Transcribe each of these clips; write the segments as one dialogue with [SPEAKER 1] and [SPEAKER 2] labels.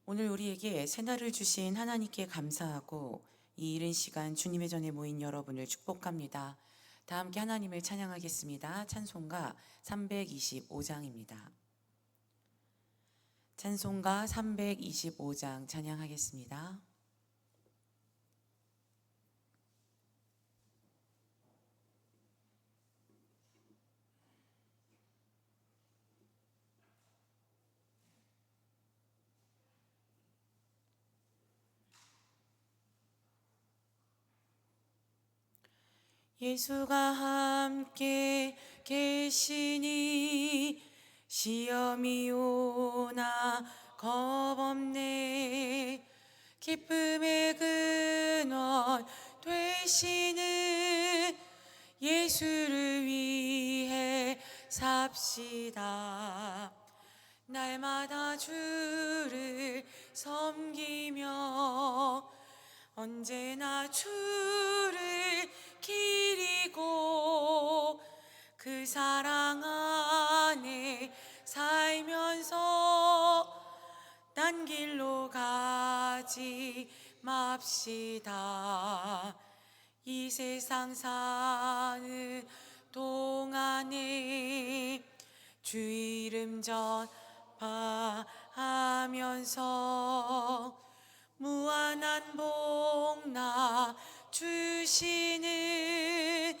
[SPEAKER 1] 오늘 우리에게 새날을 주신 하나님께 감사하고 이 이른 시간 주님의 전에 모인 여러분을 축복합니다. 다 함께 하나님을 찬양하겠습니다. 찬송가 325장입니다. 찬송가 325장 찬양하겠습니다. 예수가 함께 계시니 시험이 오나 겁없네. 기쁨의 근원 되시는 예수를 위해 삽시다. 날마다 주를 섬기며 언제나 주를 기리고 그 사랑 안에 살면서 딴 길로 가지 맙시다. 이 세상 사는 동안에 주 이름 전파하면서 무한한 복나 주시는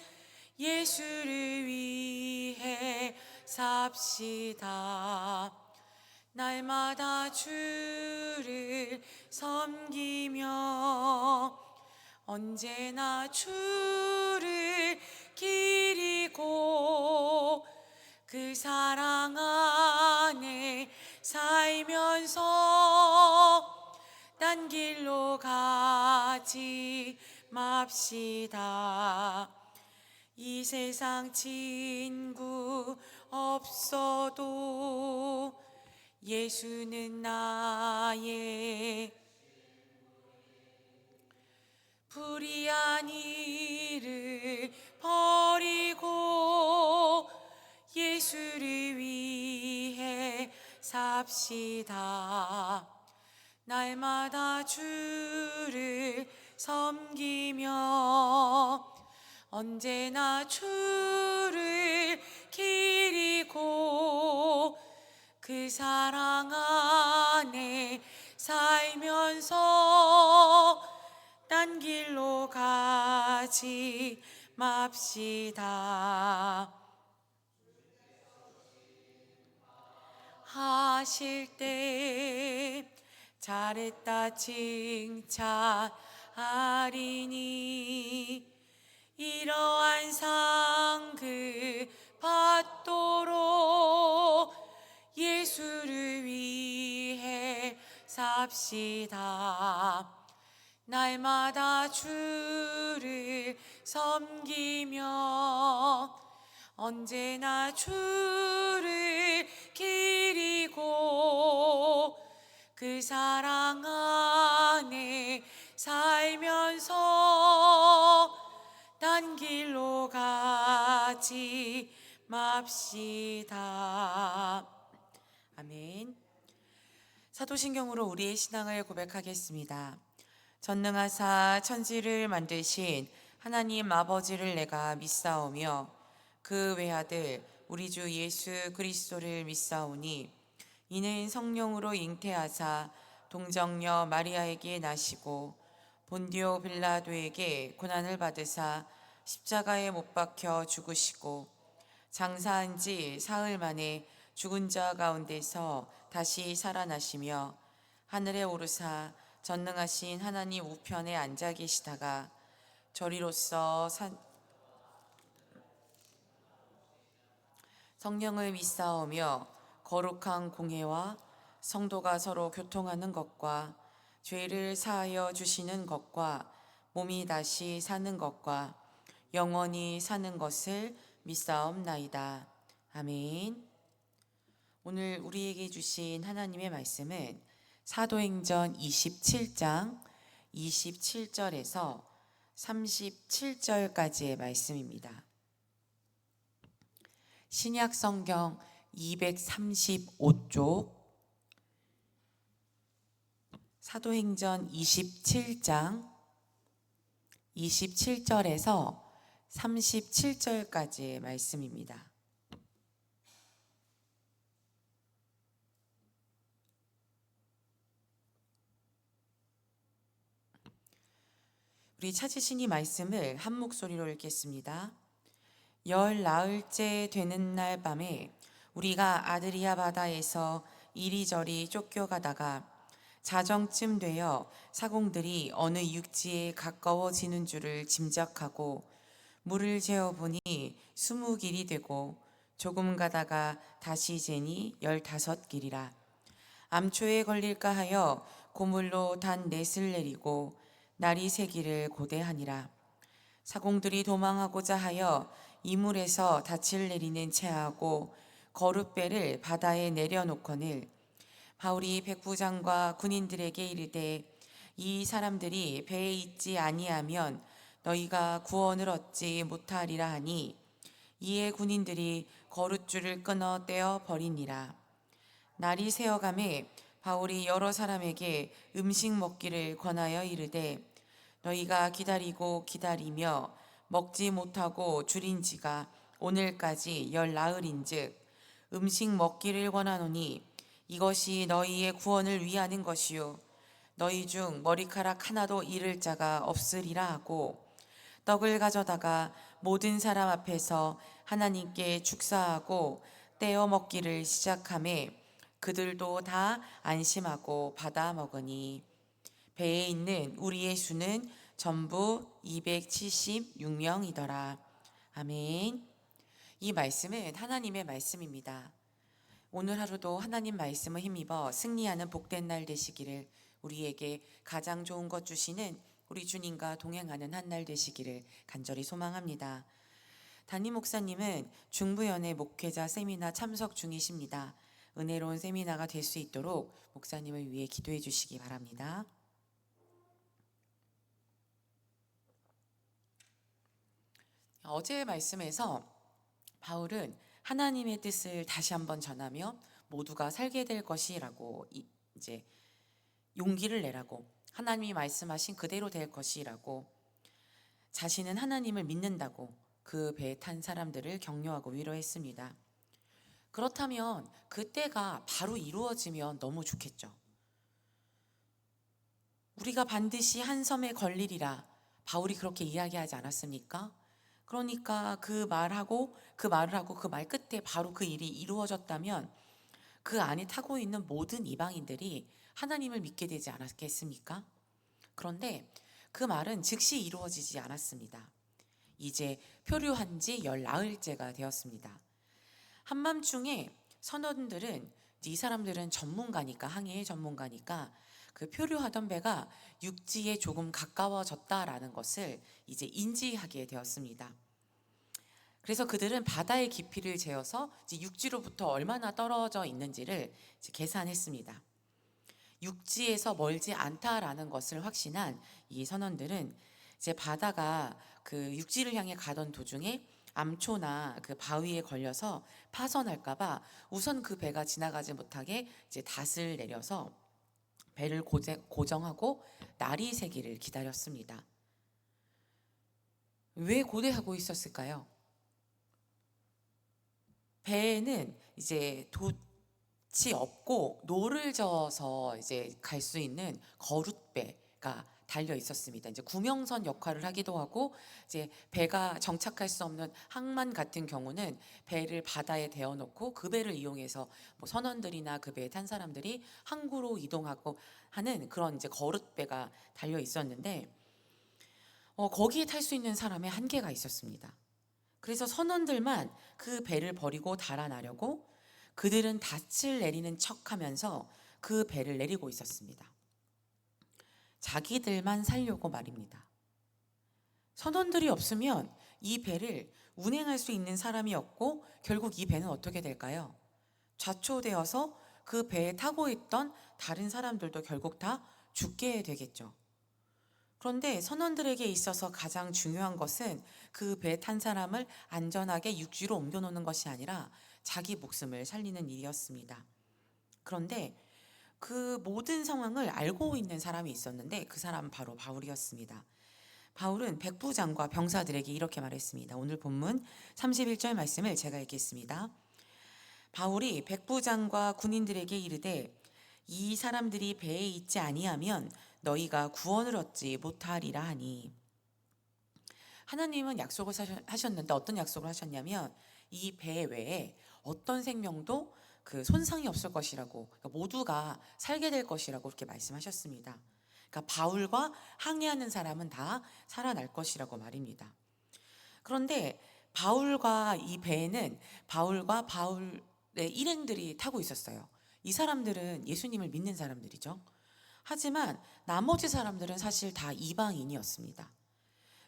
[SPEAKER 1] 예수를 위해 삽시다. 날마다 주를 섬기며 언제나 주를 기리고 그 사랑 안에 살면서 딴 길로 가지 맙시다. 이 세상 친구 없어도 예수는 나의 불의한 일을 버리고 예수를 위해 삽시다. 날마다 주를 섬기며 언제나 주를 기리고 그 사랑 안에 살면서 딴 길로 가지 맙시다. 하실 때 잘했다 칭찬하리니 이러한 상급 받도록 예수를 위해 삽시다. 날마다 주를 섬기며 언제나 주를 기리고 그 사랑 안에 살면서 딴 길로 가지 맙시다. 아멘. 사도신경으로 우리의 신앙을 고백하겠습니다. 전능하사 천지를 만드신 하나님 아버지를 내가 믿사오며 그 외아들 우리 주 예수 그리스도를 믿사오니 이는 성령으로 잉태하사 동정녀 마리아에게 나시고 본디오 빌라도에게 고난을 받으사 십자가에 못 박혀 죽으시고 장사한 지 사흘 만에 죽은 자 가운데서 다시 살아나시며 하늘에 오르사 전능하신 하나님 우편에 앉아 계시다가 저리로서 성령을 믿사오며 거룩한 공회와 성도가 서로 교통하는 것과 죄를 사하여 주시는 것과 몸이 다시 사는 것과 영원히 사는 것을 믿사옵나이다. 아멘. 오늘 우리에게 주신 하나님의 말씀은 사도행전 27장 27절에서 37절까지의 말씀입니다. 신약성경 235쪽 사도행전 27장 27절에서 37절까지의 말씀입니다. 우리 찾으신 이 말씀을 한 목소리로 읽겠습니다. 열 나흘째 되는 날 밤에 우리가 아드리아 바다에서 이리저리 쫓겨가다가 자정쯤 되어 사공들이 어느 육지에 가까워지는 줄을 짐작하고 물을 재어보니 20길이 되고 조금 가다가 다시 재니 15길이라. 암초에 걸릴까 하여 고물로 단 넷을 내리고 날이 새기를 고대하니라. 사공들이 도망하고자 하여 이물에서 닻을 내리는 채하고 거룻배를 바다에 내려놓거늘 바울이 백부장과 군인들에게 이르되 이 사람들이 배에 있지 아니하면 너희가 구원을 얻지 못하리라 하니 이에 군인들이 거룻줄을 끊어 떼어 버리니라. 날이 새어가매 바울이 여러 사람에게 음식 먹기를 권하여 이르되 너희가 기다리고 기다리며 먹지 못하고 줄인 지가 오늘까지 10나흘인즉 음식 먹기를 권하노니 이것이 너희의 구원을 위하는 것이요 너희 중 머리카락 하나도 잃을 자가 없으리라 하고 떡을 가져다가 모든 사람 앞에서 하나님께 축사하고 떼어 먹기를 시작하매 그들도 다 안심하고 받아 먹으니 배에 있는 우리의 수는 전부 276명이더라. 아멘. 이 말씀은 하나님의 말씀입니다. 오늘 하루도 하나님 말씀을 힘입어 승리하는 복된 날 되시기를, 우리에게 가장 좋은 것 주시는 우리 주님과 동행하는 한 날 되시기를 간절히 소망합니다. 담임 목사님은 중부연회 목회자 세미나 참석 중이십니다. 은혜로운 세미나가 될 수 있도록 목사님을 위해 기도해 주시기 바랍니다. 어제의 말씀에서 바울은 하나님의 뜻을 다시 한번 전하며 모두가 살게 될 것이라고 이제 용기를 내라고, 하나님이 말씀하신 그대로 될 것이라고, 자신은 하나님을 믿는다고 그 배에 탄 사람들을 격려하고 위로했습니다. 그렇다면 그때가 바로 이루어지면 너무 좋겠죠. 우리가 반드시 한 섬에 걸리리라 바울이 그렇게 이야기하지 않았습니까? 그러니까 그 말을 하고 그 말 끝에 바로 그 일이 이루어졌다면 그 안에 타고 있는 모든 이방인들이 하나님을 믿게 되지 않았겠습니까? 그런데 그 말은 즉시 이루어지지 않았습니다. 이제 표류한 지 10나흘째가 되었습니다. 한밤중에 선원들은, 이 사람들은 전문가니까, 항해의 전문가니까 그 표류하던 배가 육지에 조금 가까워졌다라는 것을 이제 인지하게 되었습니다. 그래서 그들은 바다의 깊이를 재어서 이제 육지로부터 얼마나 떨어져 있는지를 이제 계산했습니다. 육지에서 멀지 않다라는 것을 확신한 이 선원들은 이제 바다가 그 육지를 향해 가던 도중에 암초나 그 바위에 걸려서 파손할까봐 우선 그 배가 지나가지 못하게 이제 닷을 내려서 배를 고정하고 날이 새기를 기다렸습니다. 왜 고대하고 있었을까요? 배에는 이제 돛이 없고 노를 저어서 이제 갈 수 있는 거룻배가 달려 있었습니다. 이제 구명선 역할을 하기도 하고, 이제 배가 정착할 수 없는 항만 같은 경우는 배를 바다에 대어놓고 그 배를 이용해서 뭐 선원들이나 그 배에 탄 사람들이 항구로 이동하고 하는 그런 이제 거룻배가 달려 있었는데, 거기에 탈 수 있는 사람의 한계가 있었습니다. 그래서 선원들만 그 배를 버리고 달아나려고 그들은 닻을 내리는 척하면서 그 배를 내리고 있었습니다. 자기들만 살려고 말입니다. 선원들이 없으면 이 배를 운행할 수 있는 사람이 없고 결국 이 배는 어떻게 될까요? 좌초되어서 그 배에 타고 있던 다른 사람들도 결국 다 죽게 되겠죠. 그런데 선원들에게 있어서 가장 중요한 것은 그 배에 탄 사람을 안전하게 육지로 옮겨놓는 것이 아니라 자기 목숨을 살리는 일이었습니다. 그런데 그 모든 상황을 알고 있는 사람이 있었는데 그 사람은 바로 바울이었습니다. 바울은 백부장과 병사들에게 이렇게 말했습니다. 오늘 본문 31절 말씀을 제가 읽겠습니다. 바울이 백부장과 군인들에게 이르되 이 사람들이 배에 있지 아니하면 너희가 구원을 얻지 못하리라 하니, 하나님은 약속을 하셨는데 어떤 약속을 하셨냐면 이 배 외에 어떤 생명도 그 손상이 없을 것이라고, 그러니까 모두가 살게 될 것이라고 그렇게 말씀하셨습니다. 그러니까 바울과 항해하는 사람은 다 살아날 것이라고 말입니다. 그런데 바울과 이 배에는 바울과 바울의 일행들이 타고 있었어요. 이 사람들은 예수님을 믿는 사람들이죠. 하지만 나머지 사람들은 사실 다 이방인이었습니다.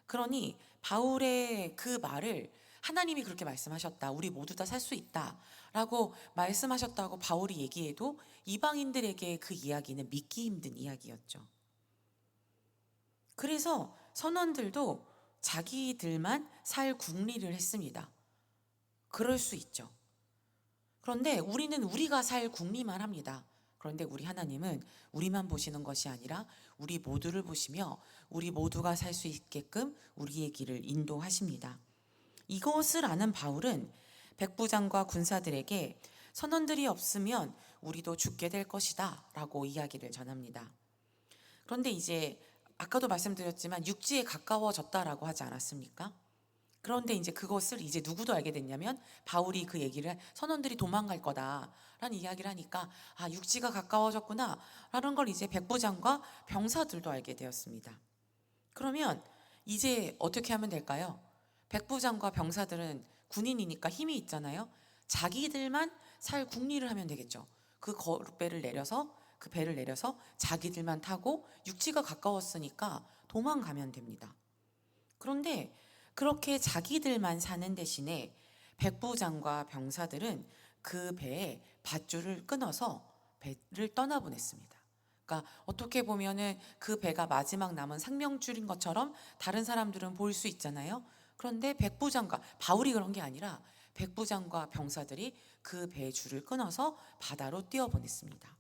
[SPEAKER 1] 그러니 바울의 그 말을 하나님이 그렇게 말씀하셨다, 우리 모두 다 살 수 있다 라고 말씀하셨다고 바울이 얘기해도 이방인들에게 그 이야기는 믿기 힘든 이야기였죠. 그래서 선원들도 자기들만 살 궁리를 했습니다. 그럴 수 있죠. 그런데 우리는 우리가 살 궁리만 합니다. 그런데 우리 하나님은 우리만 보시는 것이 아니라 우리 모두를 보시며 우리 모두가 살 수 있게끔 우리의 길을 인도하십니다. 이것을 아는 바울은 백부장과 군사들에게 선원들이 없으면 우리도 죽게 될 것이다 라고 이야기를 전합니다. 그런데 이제 아까도 말씀드렸지만 육지에 가까워졌다라고 하지 않았습니까? 그런데 이제 그것을 이제 누구도 알게 됐냐면 바울이 그 얘기를, 선원들이 도망갈 거다라는 이야기를 하니까 아, 육지가 가까워졌구나 라는 걸 이제 백부장과 병사들도 알게 되었습니다. 그러면 이제 어떻게 하면 될까요? 백부장과 병사들은 군인이니까 힘이 있잖아요. 자기들만 살 궁리를 하면 되겠죠. 그 배를 내려서 자기들만 타고 육지가 가까웠으니까 도망가면 됩니다. 그런데 그렇게 자기들만 사는 대신에 백부장과 병사들은 그 배에 밧줄을 끊어서 배를 떠나보냈습니다. 그러니까 어떻게 보면은 그 배가 마지막 남은 생명줄인 것처럼 다른 사람들은 볼 수 있잖아요. 그런데 백부장과 바울이 그런 게 아니라 백부장과 병사들이 그 배의 줄을 끊어서 바다로 띄워보냈습니다.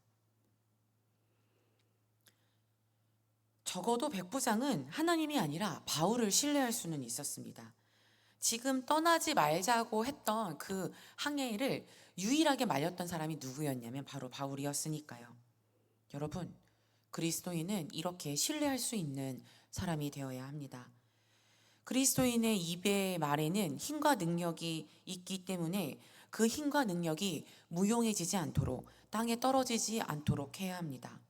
[SPEAKER 1] 적어도 백부장은 하나님이 아니라 바울을 신뢰할 수는 있었습니다. 지금 떠나지 말자고 했던 그 항해를 유일하게 말렸던 사람이 누구였냐면 바로 바울이었으니까요. 여러분, 그리스도인은 이렇게 신뢰할 수 있는 사람이 되어야 합니다. 그리스도인의 입의 말에는 힘과 능력이 있기 때문에 그 힘과 능력이 무용해지지 않도록, 땅에 떨어지지 않도록 해야 합니다.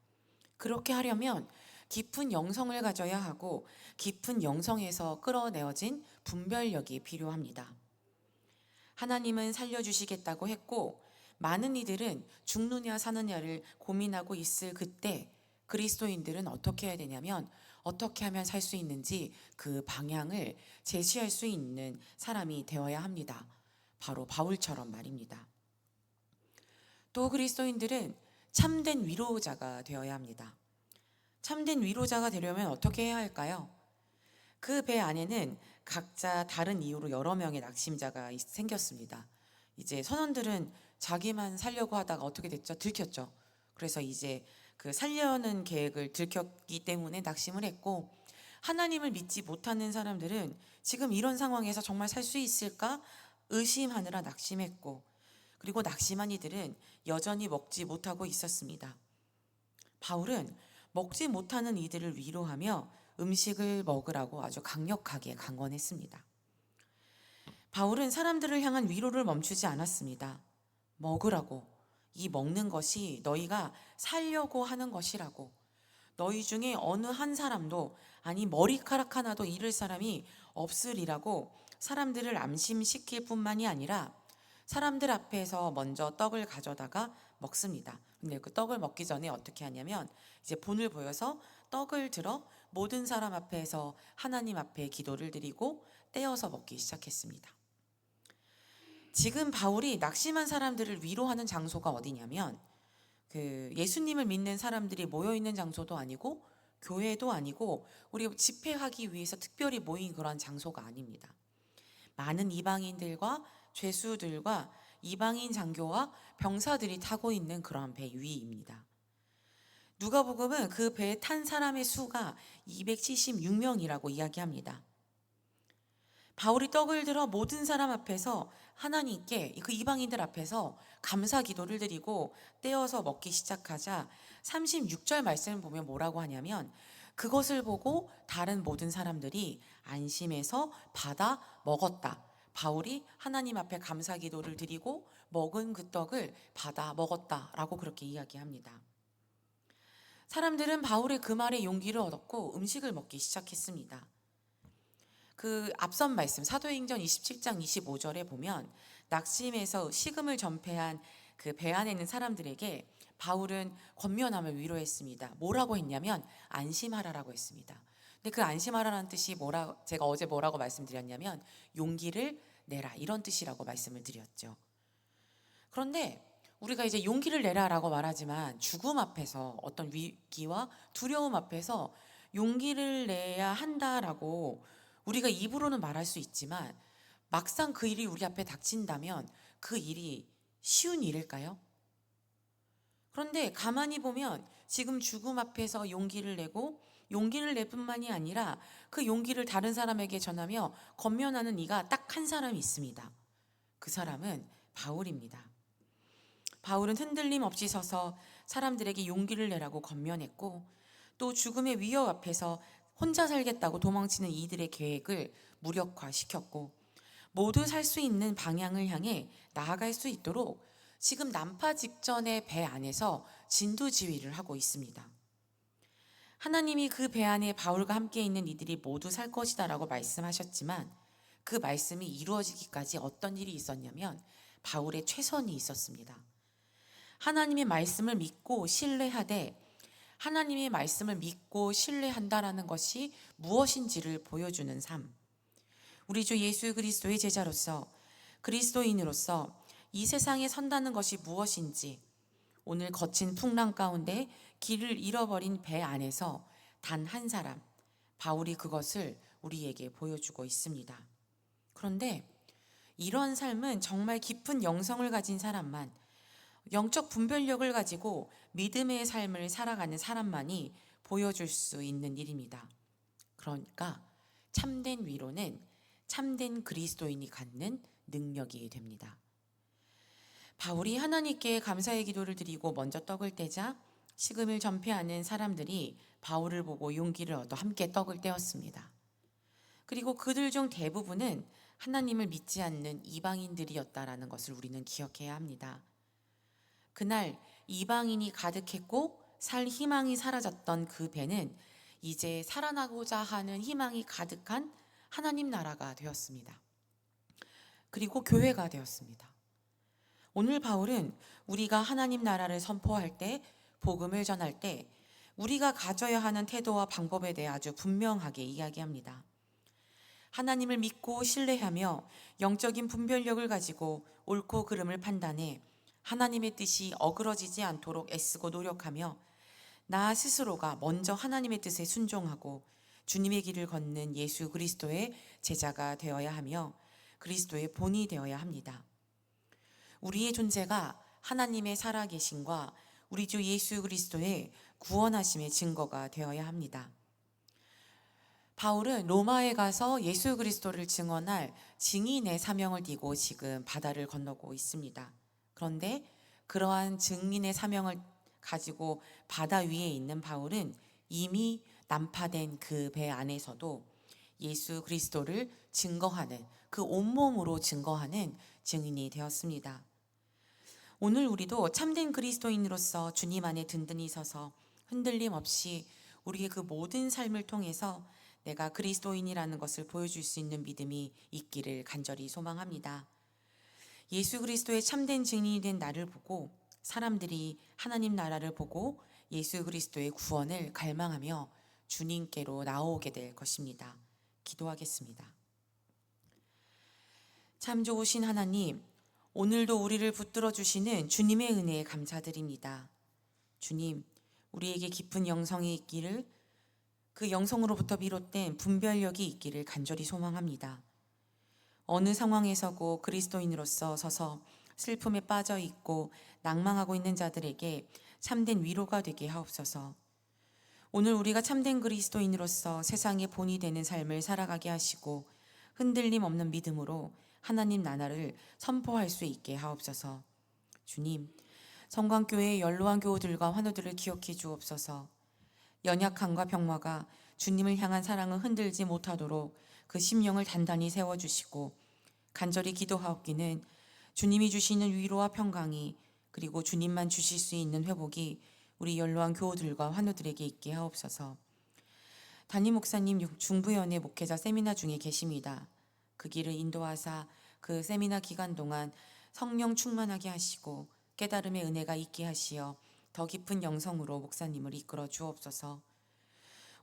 [SPEAKER 1] 그렇게 하려면 깊은 영성을 가져야 하고 깊은 영성에서 끌어내어진 분별력이 필요합니다. 하나님은 살려주시겠다고 했고 많은 이들은 죽느냐 사느냐를 고민하고 있을 그때 그리스도인들은 어떻게 해야 되냐면 어떻게 하면 살 수 있는지 그 방향을 제시할 수 있는 사람이 되어야 합니다. 바로 바울처럼 말입니다. 또 그리스도인들은 참된 위로자가 되어야 합니다. 참된 위로자가 되려면 어떻게 해야 할까요? 그 배 안에는 각자 다른 이유로 여러 명의 낙심자가 생겼습니다. 이제 선원들은 자기만 살려고 하다가 어떻게 됐죠? 들켰죠. 그래서 이제 그 살려는 계획을 들켰기 때문에 낙심을 했고, 하나님을 믿지 못하는 사람들은 지금 이런 상황에서 정말 살 수 있을까 의심하느라 낙심했고, 그리고 낙심한 이들은 여전히 먹지 못하고 있었습니다. 바울은 먹지 못하는 이들을 위로하며 음식을 먹으라고 아주 강력하게 강권했습니다. 바울은 사람들을 향한 위로를 멈추지 않았습니다. 먹으라고, 이 먹는 것이 너희가 살려고 하는 것이라고, 너희 중에 어느 한 사람도, 아니 머리카락 하나도 잃을 사람이 없으리라고 사람들을 암심시킬 뿐만이 아니라 사람들 앞에서 먼저 떡을 가져다가 먹습니다. 근데 그 떡을 먹기 전에 어떻게 하냐면 이제 본을 보여서 떡을 들어 모든 사람 앞에서 하나님 앞에 기도를 드리고 떼어서 먹기 시작했습니다. 지금 바울이 낙심한 사람들을 위로하는 장소가 어디냐면 그 예수님을 믿는 사람들이 모여 있는 장소도 아니고 교회도 아니고 우리 집회하기 위해서 특별히 모인 그런 장소가 아닙니다. 많은 이방인들과 죄수들과 이방인 장교와 병사들이 타고 있는 그런 배 위입니다. 누가복음은 그 배에 탄 사람의 수가 276명이라고 이야기합니다. 바울이 떡을 들어 모든 사람 앞에서 하나님께, 그 이방인들 앞에서 감사 기도를 드리고 떼어서 먹기 시작하자 36절 말씀을 보면 뭐라고 하냐면, 그것을 보고 다른 모든 사람들이 안심해서 받아 먹었다. 바울이 하나님 앞에 감사 기도를 드리고 먹은 그 떡을 받아 먹었다라고 그렇게 이야기합니다. 사람들은 바울의 그 말에 용기를 얻었고 음식을 먹기 시작했습니다. 그 앞선 말씀 사도행전 27장 25절에 보면 낙심해서 식음을 전폐한 그 배 안에 있는 사람들에게 바울은 권면함을 위로했습니다. 뭐라고 했냐면 안심하라라고 했습니다. 근데 그 안심하라라는 뜻이 제가 어제 뭐라고 말씀드렸냐면 용기를 내라, 이런 뜻이라고 말씀을 드렸죠. 그런데 우리가 이제 용기를 내라라고 말하지만 죽음 앞에서, 어떤 위기와 두려움 앞에서 용기를 내야 한다라고 우리가 입으로는 말할 수 있지만 막상 그 일이 우리 앞에 닥친다면 그 일이 쉬운 일일까요? 그런데 가만히 보면 지금 죽음 앞에서 용기를 내고 용기를 낼 뿐만이 아니라 그 용기를 다른 사람에게 전하며 권면하는 이가 딱 한 사람이 있습니다. 그 사람은 바울입니다. 바울은 흔들림 없이 서서 사람들에게 용기를 내라고 권면했고, 또 죽음의 위협 앞에서 혼자 살겠다고 도망치는 이들의 계획을 무력화시켰고, 모두 살 수 있는 방향을 향해 나아갈 수 있도록 지금 난파 직전의 배 안에서 진두지휘를 하고 있습니다. 하나님이 그 배 안에 바울과 함께 있는 이들이 모두 살 것이다라고 말씀하셨지만 그 말씀이 이루어지기까지 어떤 일이 있었냐면 바울의 최선이 있었습니다. 하나님의 말씀을 믿고 신뢰하되, 하나님의 말씀을 믿고 신뢰한다라는 것이 무엇인지를 보여주는 삶. 우리 주 예수 그리스도의 제자로서, 그리스도인으로서 이 세상에 선다는 것이 무엇인지, 오늘 거친 풍랑 가운데 길을 잃어버린 배 안에서 단 한 사람, 바울이 그것을 우리에게 보여주고 있습니다. 그런데 이런 삶은 정말 깊은 영성을 가진 사람만, 영적 분별력을 가지고 믿음의 삶을 살아가는 사람만이 보여줄 수 있는 일입니다. 그러니까 참된 위로는 참된 그리스도인이 갖는 능력이 됩니다. 바울이 하나님께 감사의 기도를 드리고 먼저 떡을 떼자 식음을 전폐하는 사람들이 바울을 보고 용기를 얻어 함께 떡을 떼었습니다. 그리고 그들 중 대부분은 하나님을 믿지 않는 이방인들이었다라는 것을 우리는 기억해야 합니다. 그날 이방인이 가득했고 살 희망이 사라졌던 그 배는 이제 살아나고자 하는 희망이 가득한 하나님 나라가 되었습니다. 그리고 교회가 되었습니다. 오늘 바울은 우리가 하나님 나라를 선포할 때, 복음을 전할 때 우리가 가져야 하는 태도와 방법에 대해 아주 분명하게 이야기합니다. 하나님을 믿고 신뢰하며 영적인 분별력을 가지고 옳고 그름을 판단해 하나님의 뜻이 어그러지지 않도록 애쓰고 노력하며 나 스스로가 먼저 하나님의 뜻에 순종하고 주님의 길을 걷는 예수 그리스도의 제자가 되어야 하며 그리스도의 본이 되어야 합니다. 우리의 존재가 하나님의 살아계심과 우리 주 예수 그리스도의 구원하심의 증거가 되어야 합니다. 바울은 로마에 가서 예수 그리스도를 증언할 증인의 사명을 띠고 지금 바다를 건너고 있습니다. 그런데 그러한 증인의 사명을 가지고 바다 위에 있는 바울은 이미 난파된 그 배 안에서도 예수 그리스도를 증거하는, 그 온몸으로 증거하는 증인이 되었습니다. 오늘 우리도 참된 그리스도인으로서 주님 안에 든든히 서서 흔들림 없이 우리의 그 모든 삶을 통해서 내가 그리스도인이라는 것을 보여줄 수 있는 믿음이 있기를 간절히 소망합니다. 예수 그리스도의 참된 증인이 된 나를 보고 사람들이 하나님 나라를 보고 예수 그리스도의 구원을 갈망하며 주님께로 나오게 될 것입니다. 기도하겠습니다. 참 좋으신 하나님, 오늘도 우리를 붙들어 주시는 주님의 은혜에 감사드립니다. 주님, 우리에게 깊은 영성이 있기를, 그 영성으로부터 비롯된 분별력이 있기를 간절히 소망합니다. 어느 상황에서고 그리스도인으로서 서서 슬픔에 빠져 있고 낭망하고 있는 자들에게 참된 위로가 되게 하옵소서. 오늘 우리가 참된 그리스도인으로서 세상의 본이 되는 삶을 살아가게 하시고 흔들림 없는 믿음으로 하나님 나라를 선포할 수 있게 하옵소서. 주님, 성광교회의 연로한 교우들과 환우들을 기억해 주옵소서. 연약함과 병마가 주님을 향한 사랑을 흔들지 못하도록 그 심령을 단단히 세워주시고 간절히 기도하옵기는 주님이 주시는 위로와 평강이 그리고 주님만 주실 수 있는 회복이 우리 연로한 교우들과 환우들에게 있게 하옵소서. 담임 목사님 중부연의 목회자 세미나 중에 계십니다. 그 길을 인도하사 그 세미나 기간 동안 성령 충만하게 하시고 깨달음의 은혜가 있게 하시어 더 깊은 영성으로 목사님을 이끌어 주옵소서.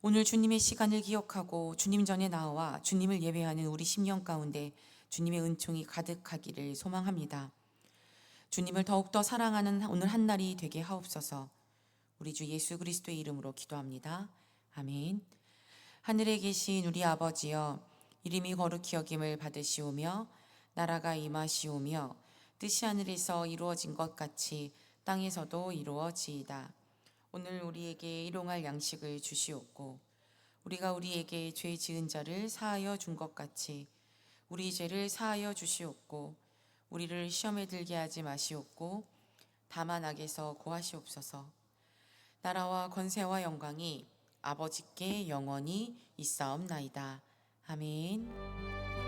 [SPEAKER 1] 오늘 주님의 시간을 기억하고 주님 전에 나와 주님을 예배하는 우리 심령 가운데 주님의 은총이 가득하기를 소망합니다. 주님을 더욱더 사랑하는 오늘 한날이 되게 하옵소서. 우리 주 예수 그리스도의 이름으로 기도합니다. 아멘. 하늘에 계신 우리 아버지여, 이름이 거룩히 여김을 받으시오며 나라가 임하시오며 뜻이 하늘에서 이루어진 것 같이 땅에서도 이루어지이다. 오늘 우리에게 일용할 양식을 주시옵고 우리가 우리에게 죄 지은 자를 사하여 준 것 같이 우리 죄를 사하여 주시옵고 우리를 시험에 들게 하지 마시옵고 다만 악에서 구하시옵소서. 나라와 권세와 영광이 아버지께 영원히 있사옵나이다. 아멘.